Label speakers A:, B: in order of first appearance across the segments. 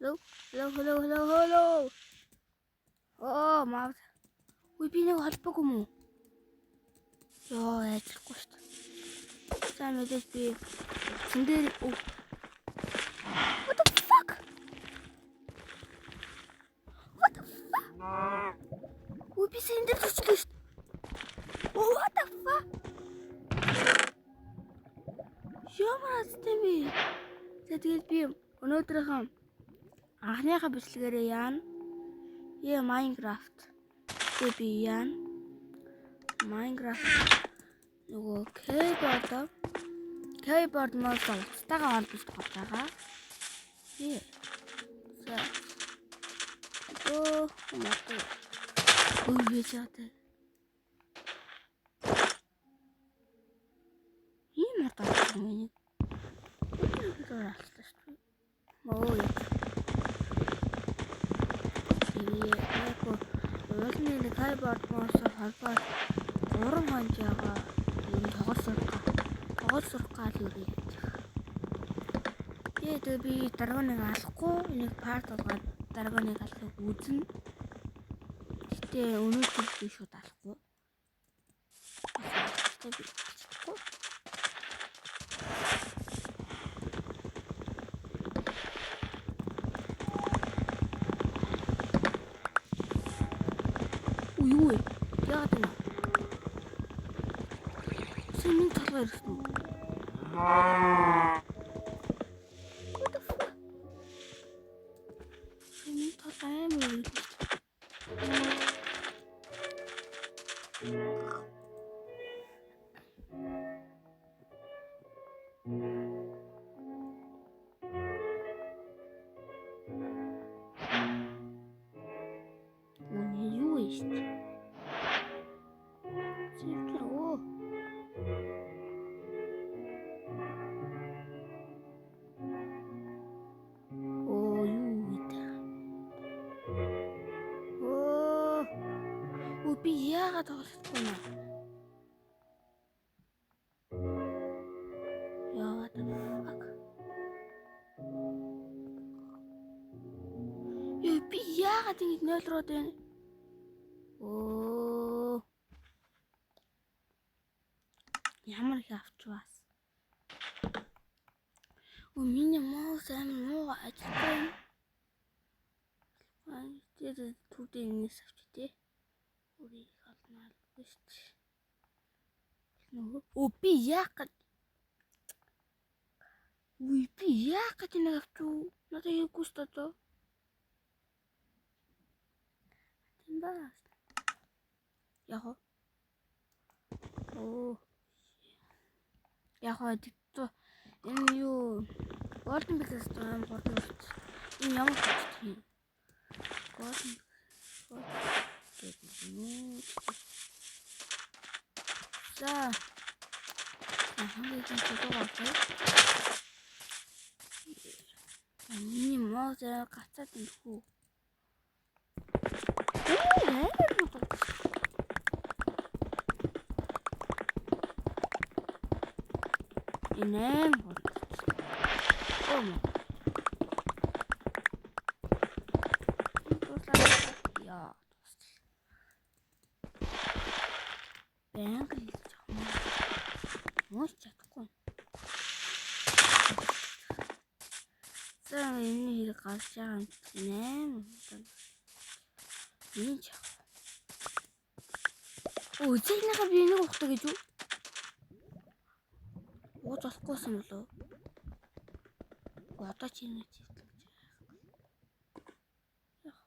A: Hello. Oh, мав. Үй би нэг холбог юм уу? Йоо, ажиллахгүй шүү дээ. Сайн мэдээж би зэн дээр What the fuck? Үй би зэн дээр төчлөө шүү дээ. What the fuck? Ямар азтай би. Тэгээд би өнөөдрийнхөө анхныхаа бичлэгээрээ яана. Minecraft. Тэгээд би яана. Minecraft нөгөө keyboard мод уцтайгаа холбож байгаа. За. Үгүй ийм удаа миний. Өөрний keyboard модсоор холбоод 3 хоног яваа. Энэ тоглож сурах гал үрээ. Тэгээд би дараагийн алахгүй энийг парт болгоод дараагийн алхах үзнэ. Гэтэ өнөөдөр би шууд алахгүй. Ой. Яагаад вэ? Сэмэн талгаар ирсэн. What the fuck? Сэмэн талаар юм уу? Юу ийст? Зэвлэрөө. Би яагаад тоглохгүй юм? Яагаад fuck? Би яагаад ингэж 0 руу дээ? Ямар их авчваас. Миний моус амин муу ажиллахгүй. Тэгээд түүдээ нээс авчи. Үрийг олноо биш. Би яагаад нэг авчуу? Надад хийхгүй шүү дээ. Тийм ба. Яхаа. Яхаа дикто. Энэ юу? Golden Pickaxe юм гоо. Энэ ямар ч юм. Golden. За. Хамгийн чухал. Миний моос гацаад ирэхүү. Инэм. Яа. Бэнгэл. Мууч чадахгүй. За энэ хэрэг гарч байгаа юм нэ. Энэ ч. Зэйнийхээ би нэг ухтаа гэж юу? Ууж болохгүйсэн болов. Одоо чи нэг зэвлэж яах.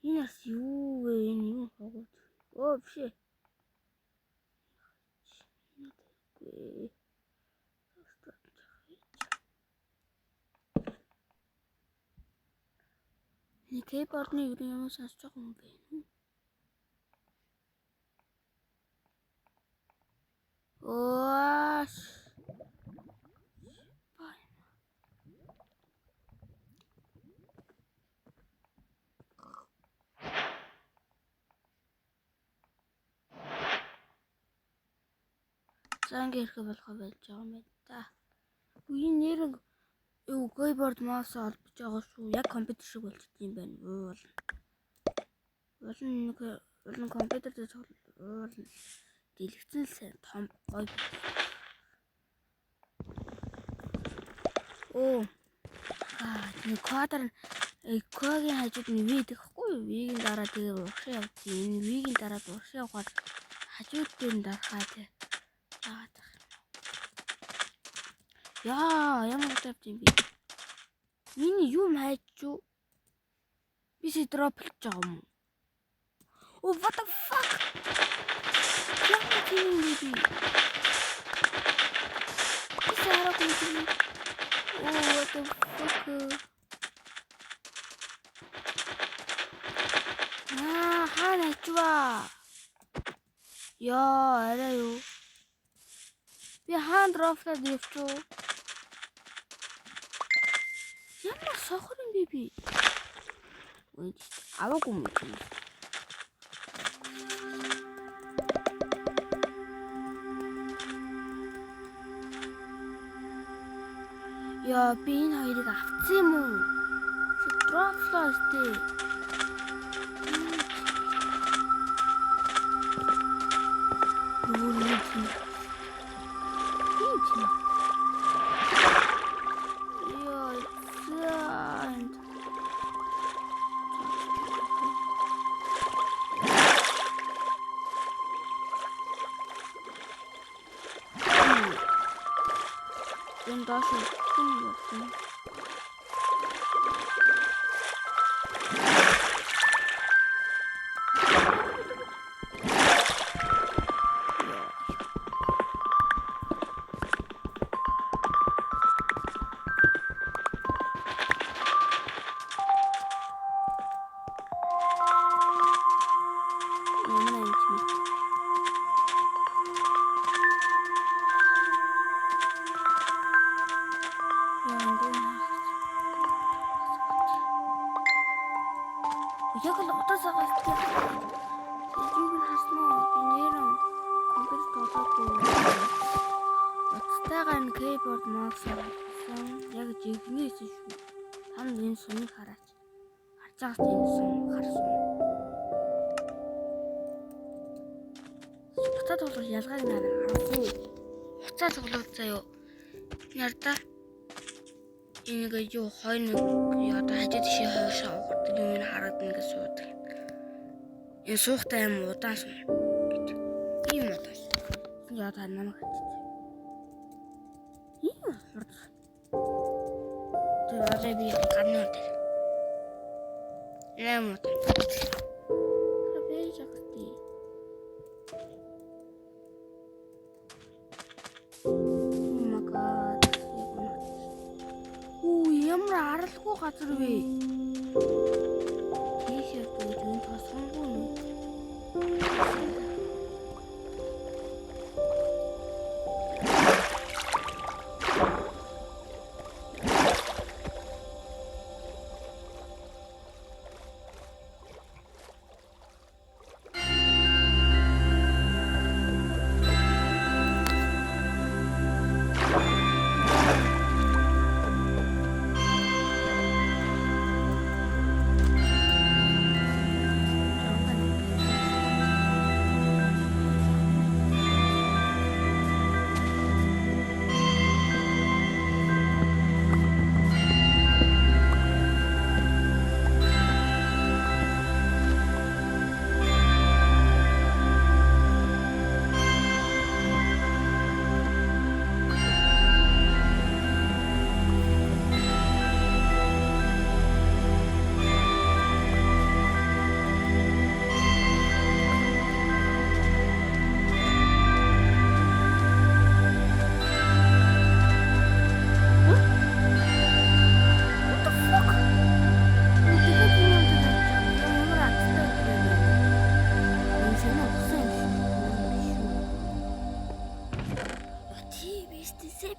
A: Энэ бас юу вэ? Энэ юу хогод? Биш ээ. Нэг keyboard-ны юм сонсож байгаа юм бэ? Сайн гэрхэ болохоо байж байгаа юм байна та. Үгүй нэр keyboard mouse олбож байгаа шүү. Яг компьютер шиг болчихсон юм байна. Уулын компьютер дээр уулын дэлгэцэн л том гоё. Нэг квадр экогийн хажууд нь V гэхгүй юу? V-ийн дараа тэгээ урагшаа явдгийг. Энэ V-ийн дараа урагшаа явахаар хажууд дээр нь дарахаа тий. Яа, ямар утгатай юм бэ? Миний юм хайж юу? Би дроплж байгаа юм. Oh, what the fuck? Ямар тийм юм бэ? What the fuck? Хаана ачваа? Яа, арай юу? Би хаан дроплаад явчихв. Ямар сохор юм бэ би? Ой, аваагүй юм чи. Яа, би энэ хоёрыг авцсан юм уу? Дроплоо штэ. Ben daha çok yaptım. Яг л утасаа галтыг. Юуг нь хаснаа би нэрэн компьютер тоглохгүй. Утастайгаар нь keyboard mouse авсан. Яг жигнээс шүү. Танд энэ сүнийг хараач. Харж байгаас энэ сүн харсан. Утаа тоглох ялгааг харахгүй. Утаа тоглох заяо. Нарда энийг юу хойно одоо хажууд ши хойшоо уурдаг юм хараад ингэ суудаг. Энэ суухтай юм удаан суу. Ийм удаас. Яа та намайг хатчих. Ийм хурд. Тэр одоо би гаднаа дээр. Яа мод. Хабэж агти. Ямар аралгүй газар вэ? Тийшээ бүгд тосгонгүй юм.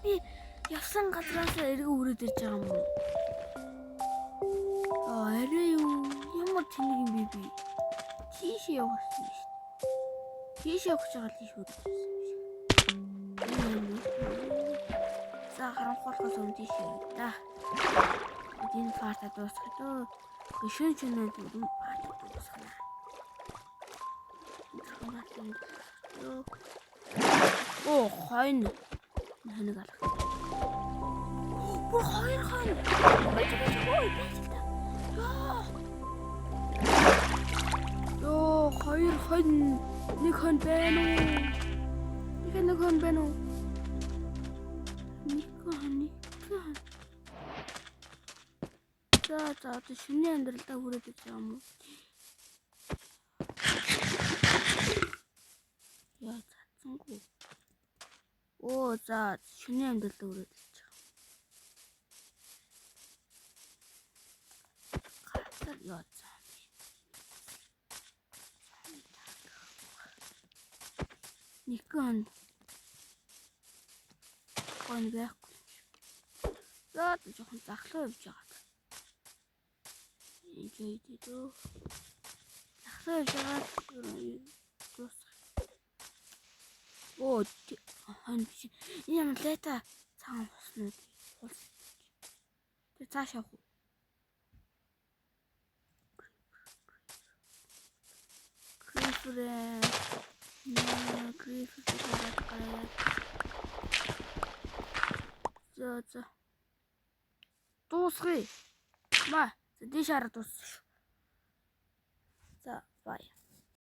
A: Би явсан газраас эргэн үрээд ирж байгаа юм уу? Арай юу? Ямар тэнэг юм бэ би? Тийш явах юм шүү. Тийш явах гэж байгаа л шүү. За харанхуулахаас өмнө тийш явъя. Энэ парта дуусгах дөө. Гүшүүн чөнөөд юм парта дуусгана. Оо хойно. Ханаг алах. Бүр хоёр хойно. Ой бэлтээ. Йоо хоёр хойно. Нэг хон байна уу? Нэг хон байна уу? Нэг хон. За шүний амьдралдаа хүрээд иж байгаа юм уу? Яа цацсангүй. Оо за шүний амьдралдаа хүрээд иж байгаа. Гатар яа за. Нэг хон. Хон байхгүй. За жоохон захлаа явж байгаа. Дөө. Захлаа явж байгаа. Оо хон биш. Энэ юм лета цагаан хуснууд. Тэ цааш явах уу? Крифер. За. Дуусгая. Ма, дэш хараад дууссан шүү. За, бай.